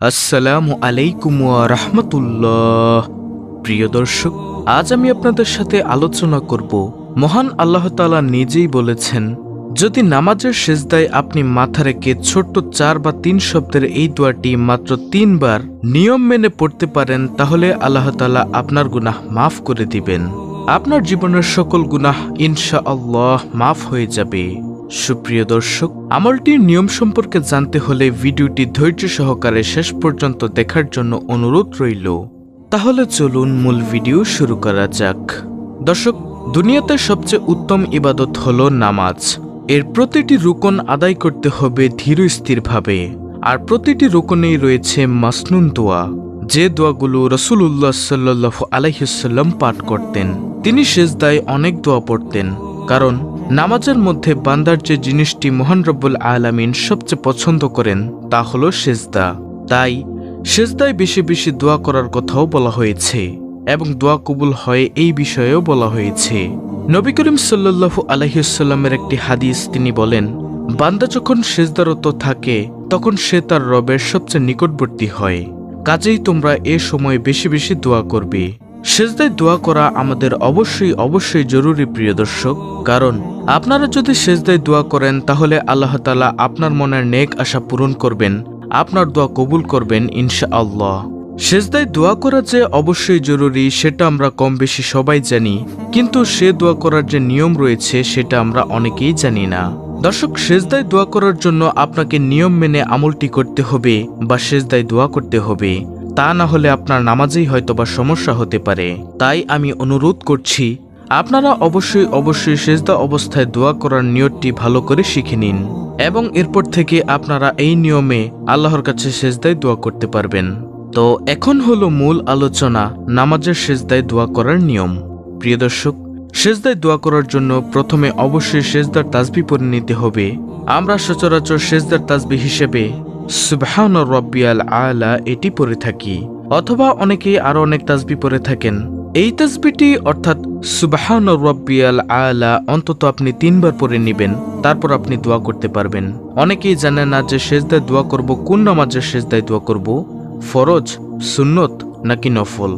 আসসালামু আলাইকুম ওয়া রাহমাতুল্লাহ। প্রিয় দর্শক, আজ আমি আপনাদের সাথে আলোচনা করব মহান আল্লাহ তাআলা নিজেই বলেছেন, যদি নামাজের সিজদায় আপনি মাথা রেখে ছোট্ট 4 বা 3 শব্দের এই দোয়াটি মাত্র 3 বার নিয়ম মেনে পড়তে পারেন, তাহলে আল্লাহ তাআলা আপনার গুনাহ মাফ করে দিবেন। আপনার জীবনের সকল গুনাহ ইনশাআল্লাহ মাফ হয়ে যাবে। সুপ্রিয় দর্শক, আমলটির নিয়ম সম্পর্কে জানতে হলে ভিডিওটি ধৈর্য সহকারে শেষ পর্যন্ত দেখার জন্য অনুরোধ রইল। তাহলে চলুন মূল ভিডিও শুরু করা যাক। দর্শক, দুনিয়াতে সবচেয়ে উত্তম ইবাদত হলো নামাজ। এর প্রতিটি রুকন আদায় করতে হবে ধীর স্থিরভাবে, আর প্রতিটি রুকনেই রয়েছে মাসনুন দোয়া, যে দোয়াগুলো রাসূলুল্লাহ সাল্লাল্লাহু আলাইহি ওয়াসাল্লাম পাঠ করতেন। তিনি সিজদায় অনেক দোয়া পড়তেন, কারণ নামাজের মধ্যে বান্দার যে জিনিসটি মহান রব্বুল আলামিন সবচেয়ে পছন্দ করেন তা হলো সিজদা। তাই সিজদায় বেশি বেশি দোয়া করার কথাও বলা হয়েছে, এবং দোয়া কবুল হয় এই বিষয়েও বলা হয়েছে। নবী করিম সাল্লাল্লাহু আলাইহি ওয়াসাল্লামের একটি হাদিস, তিনি বলেন, বান্দা যখন সিজদারত থাকে তখন সে তার রবের সবচেয়ে নিকটবর্তী হয়। কাজেই তোমরা এ সময় বেশি বেশি দোয়া করবে। সিজদায় দোয়া করা আমাদের অবশ্যই জরুরি প্রিয় দর্শক, কারণ আপনারা যদি সিজদায় দোয়া করেন তাহলে আল্লাহ তাআলা আপনার মনের নেক আশা পূরণ করবেন, আপনার দোয়া কবুল করবেন ইনশাআল্লাহ। সিজদায় দোয়া করা যে অবশ্যই জরুরি সেটা আমরা কম বেশি সবাই জানি, কিন্তু সে দোয়া করার যে নিয়ম রয়েছে সেটা আমরা অনেকেই জানি না। দর্শক, সিজদায় দোয়া করার জন্য আপনাকে নিয়ম মেনে আমলটি করতে হবে বা সিজদায় দোয়া করতে হবে, তা না হলে আপনার নামাজেই হয়তোবা সমস্যা হতে পারে। তাই আমি অনুরোধ করছি, আপনারা অবশ্যই সিজদা অবস্থায় দোয়া করার নিয়তটি ভালো করে শিখে নিন, এবং এরপর থেকে আপনারা এই নিয়মে আল্লাহর কাছে সিজদায় দোয়া করতে পারবেন। তো এখন হলো মূল আলোচনা, নামাজের সিজদায় দোয়া করার নিয়ম। প্রিয় দর্শক, সিজদায় দোয়া করার জন্য প্রথমে অবশ্যই সিজদার তাসবিহ পড়ে নিতে হবে। আমরা সচরাচর সিজদার তাসবিহ হিসেবে সুবহান রাব্বিয়াল আলা এটি পড়ে থাকি, অথবা অনেকেই আরো অনেক তাসবিহ পড়ে থাকেন। এই তাসবিহটি অর্থাৎ সুবহান রাব্বিয়াল আলা অন্তত আপনি 3 বার পড়ে নেবেন, তারপর আপনি দোয়া করতে পারবেন। অনেকেই জানেন না যে সিজদায় দোয়া করব, কোন নামাজের সিজদায় দোয়া করব, ফরজ, সুন্নত নাকি নফল।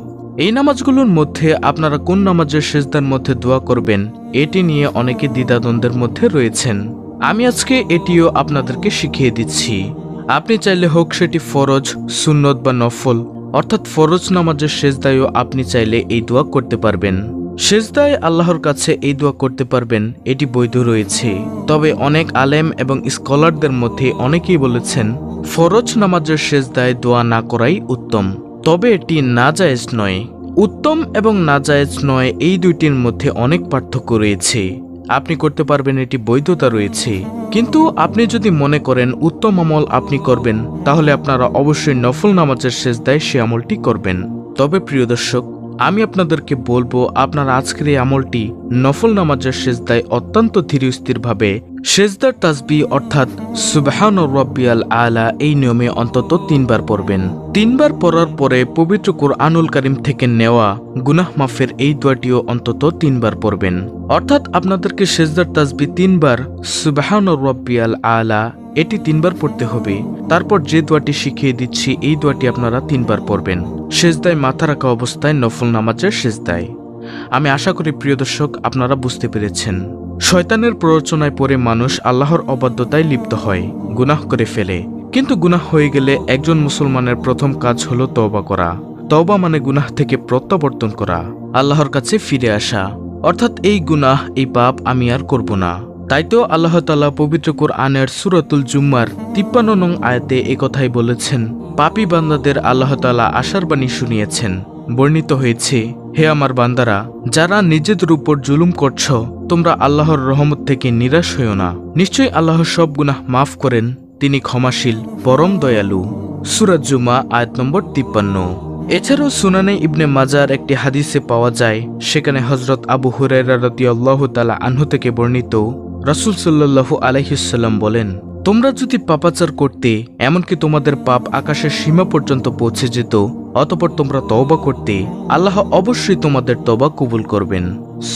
এই নামাজগুলোর মধ্যে আপনারা কোন নামাজের সিজদার মধ্যে দোয়া করবেন এটি নিয়ে অনেকে দ্বিধাদ্বন্দ্বের মধ্যে রয়েছেন। আমি আজকে এটিও আপনাদেরকে শিখিয়ে দিচ্ছি। আপনি চাইলে হোক সেটি ফরজ, সুন্নত বা নফল, অর্থাৎ ফরজ নামাজের সিজদায়ও আপনি চাইলে এই দোয়া করতে পারবেন। সিজদায় আল্লাহর কাছে এই দোয়া করতে পারবেন, এটি বৈধ রয়েছে। তবে অনেক আলেম এবং স্কলারদের মধ্যে অনেকেই বলেছেন ফরজ নামাজের সিজদায় দোয়া না করাই উত্তম, তবে এটি নাজায়েজ নয়। উত্তম এবং নাজায়েজ নয় এই দুইটির মধ্যে অনেক পার্থক্য রয়েছে। আপনি করতে পারবেন, এটি বৈধতা রয়েছে। কিন্তু আপনি যদি মনে করেন উত্তম আমল আপনি করবেন, তাহলে আপনারা অবশ্যই নফল নামাজের সিজদায় সে আমলটি করবেন। তবে প্রিয় দর্শক, আমি আপনাদেরকে বলবো, আপনারা আজকের এই আমলটি নফল নামাজের সিজদায় অত্যন্ত ধীর স্থিরভাবে সিজদার তাসবিহ অর্থাৎ সুবহান রাব্বিয়াল আলা এই নিয়মে অন্তত 3 বার পড়বেন। 3 বার পড়ার পরে পবিত্র কুরআনুল কারীম থেকে নেওয়া গুনাহ মাফের এই দোয়াটিও অন্তত 3 বার পড়বেন। অর্থাৎ আপনাদেরকে সিজদার তাসবিহ 3 বার, সুবহান রাব্বিয়াল আলা এটি 3 বার পড়তে হবে। তারপর যে দোয়াটি শিখিয়ে দিচ্ছি এই দোয়াটি আপনারা 3 বার পড়বেন সিজদায় মাথা রাখা অবস্থায় নফল নামাজের সিজদায়। আমি আশা করি প্রিয় দর্শক আপনারা বুঝতে পেরেছেন। শয়তানের প্ররোচনায় পড়ে মানুষ আল্লাহর অবাধ্যতায় লিপ্ত হয়, গুনাহ করে ফেলে। কিন্তু গুনাহ হয়ে গেলে একজন মুসলমানের প্রথম কাজ হলো তওবা করা। তওবা মানে গুনাহ থেকে প্রত্যাবর্তন করা, আল্লাহর কাছে ফিরে আসা, অর্থাৎ এই গুনাহ, এই পাপ আমি আর করব না। তাই তো আল্লাহ তাআলা পবিত্র কুরআনের সূরাতুল জুমার 53 নং আয়াতে একথাই বলেছেন, পাপী বান্দাদের আল্লাহ তাআলা আশার বাণী শুনিয়েছেন। বর্ণিত হয়েছে, হে আমার বান্দারা, যারা নিজেদের উপর জুলুম করছ, তোমরা আল্লাহর রহমত থেকে নিরাশ হইও না। নিশ্চয়ই আল্লাহ সব গুনাহ মাফ করেন, তিনি ক্ষমাশীল, পরম দয়ালু। সূরা জুমা আয়াত নম্বর 53। এছাড়াও সুনানে ইবনে মাজার একটি হাদিসে পাওয়া যায়, সেখানে হযরত আবু হুরায়রা রাদিয়াল্লাহু তাআলা আনহু থেকে বর্ণিত, রাসূল সাল্লাল্লাহু আলাইহি ওয়াসাল্লাম বলেন, তোমরা যদি পাপাচার করতে, এমনকি তোমাদের পাপ আকাশের সীমা পর্যন্ত পৌঁছে যেত, অতঃপর তোমরা তওবা করতে, আল্লাহ অবশ্যই তোমাদের তওবা কবুল করবেন।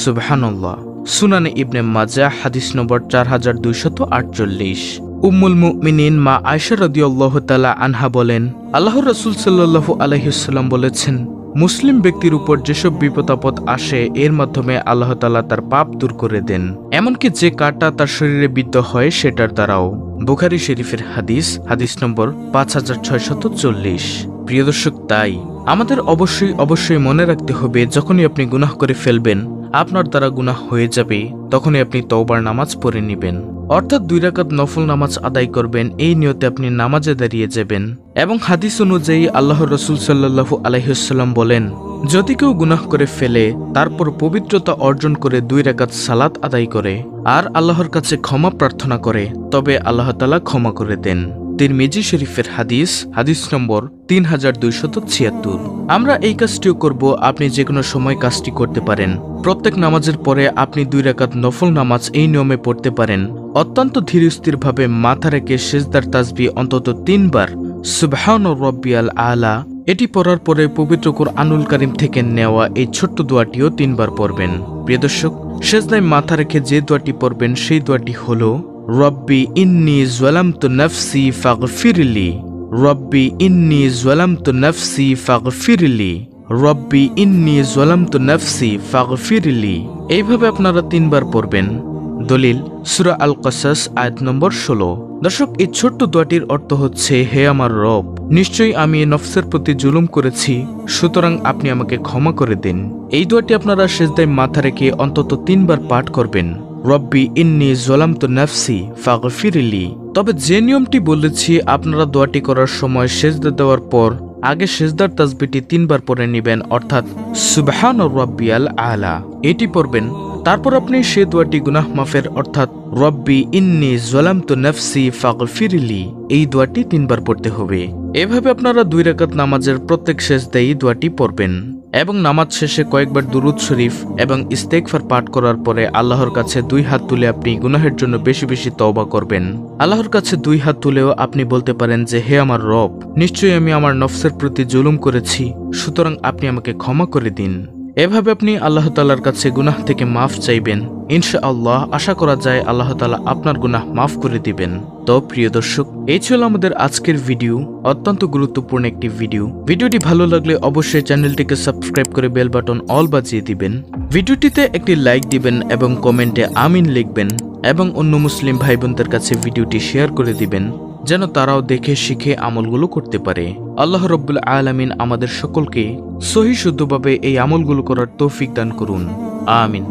সুবহানাল্লাহ। সুনানে ইবনে মাজাহ হাদিস নম্বর 4248। উম্মুল মুমিনিন মা আয়েশা রাদিয়াল্লাহু তাআলা আনহা বলেন, আল্লাহর রাসূল সাল্লাল্লাহু আলাইহি ওয়াসাল্লাম বলেছেন, মুসলিম ব্যক্তির উপর যেসব বিপদ আপদ আসে এর মাধ্যমে আল্লাহ তাআলা তার পাপ দূর করে দেন, এমনকি যে কাঁটা তার শরীরে বিদ্ধ হয় সেটার দ্বারাও। বুখারী শরীফের হাদিস নম্বর 5640। প্রিয় দর্শক, তাই আমাদের অবশ্যই মনে রাখতে হবে, যখনই আপনি গুনাহ করে ফেলবেন, আপনার দ্বারা গুনাহ হয়ে যাবে, তখনই আপনি তওবার নামাজ পড়ে নেবেন, অর্থাৎ 2 রাকাত নফল নামাজ আদায় করবেন। এই নিয়তে আপনি নামাজে দাঁড়িয়ে যাবেন। এবং হাদিস অনুযায়ী আল্লাহর রাসূল সাল্লাল্লাহু আলাইহি ওয়াসাল্লাম বলেন, যদি কেউ গুনাহ করে ফেলে তারপর পবিত্রতা অর্জন করে 2 রাকাত সালাত আদায় করে আর আল্লাহর কাছে ক্ষমা প্রার্থনা করে, তবে আল্লাহ তাআলা ক্ষমা করে দেন। তিরমিজি শরীফের হাদিস নম্বর 3276। আমরা এই কাজটিও করব। আপনি যে কোনো সময় কাজটি করতে পারেন। প্রত্যেক নামাজের পরে আপনি 2 রাকাত নফল নামাজ এই নিয়মে পড়তে পারেন। অত্যন্ত ধীরস্থিরভাবে মাথা রেখে সিজদার তাসবিহ অন্তত 3 বার সুবহান রাব্বিয়াল আলা এটি পড়ার পরে পবিত্র কুরআনুল কারীম থেকে নেওয়া এই ছোট্ট দোয়াটিও 3 বার পড়বেন। প্রিয় দর্শক, সিজদায় মাথা রেখে যে দোয়াটি পড়বেন সেই দোয়াটি হলো, রব্বি ইন্নী যালামতু নাফসি ফাগফিরলি, রব্বি ইন্নী যালামতু নাফসি ফাগফিরলি, রব্বি ইন্নী যালামতু নাফসি ফাগফিরলি। এইভাবে আপনারা 3 বার পড়বেন। দলিল সূরা আল কাসাস আয়াত নম্বর 16। দর্শক, এই ছোট্ট দোয়াটির অর্থ হচ্ছে, হে আমার রব, নিশ্চয়ই আমি নফসের প্রতি জুলুম করেছি, সুতরাং আপনি আমাকে ক্ষমা করে দিন। এই দোয়াটি আপনারা সিজদায় মাথা রেখে অন্তত 3 বার পাঠ করবেন, রব্বি ইন্নী যালামতু নাফসি ফাগফিরলি। তবে যে নিয়মটি বলেছি, আপনারা দোয়াটি করার সময় সিজদা দেওয়ার পর আগে সিজদার তাসবিহটি 3 বার পড়ে নেবেন, অর্থাৎ সুবহান রাব্বিয়াল আলা এটি পড়বেন। তারপর আপনি সে দোয়াটি গুনাহ মাফের অর্থাৎ রব্বি ইন্নী যালামতু নাফসি ফাগফিরলি এই দোয়াটি 3 বার পড়তে হবে। এভাবে আপনারা 2 রাকাত নামাজের প্রত্যেক সিজদায় দোয়াটি পড়বেন এবং নামাজ শেষে কয়েকবার দুরূদ শরীফ এবং ইস্তেগফার পাঠ করার পরে আল্লাহর কাছে 2 হাত তুলে আপনি গুনাহের জন্য বেশি বেশি তওবা করবেন। আল্লাহর কাছে 2 হাত তুলেও আপনি বলতে পারেন যে, হে আমার রব, নিশ্চয়ই আমি আমার নফসের প্রতি জুলুম করেছি, সুতরাং আপনি আমাকে ক্ষমা করে দিন। এভাবে আপনি আল্লাহ তাআলার কাছে গুনাহ থেকে মাফ চাইবেন। ইনশাআল্লাহ আশা করা যায় আল্লাহ তাআলা আপনার গুনাহ মাফ করে দিবেন। তো প্রিয় দর্শক, এই ছিল আমাদের আজকের ভিডিও, অত্যন্ত গুরুত্বপূর্ণ একটি ভিডিও। ভিডিওটি ভালো লাগলে অবশ্যই চ্যানেলটিকে সাবস্ক্রাইব করে বেল বাটন অল বাজিয়ে দিবেন। ভিডিওটিতে একটি লাইক দিবেন এবং কমেন্টে আমিন লিখবেন এবং অন্য মুসলিম ভাই বোনদের কাছে ভিডিওটি শেয়ার করে দিবেন, যেন তারাও দেখে শিখে আমলগুলো করতে পারে। আল্লাহ রাব্বুল আলামিন আমাদের সকলকে সহি শুদ্ধভাবে এই আমলগুলো করার তৌফিক দান করুন। আমিন।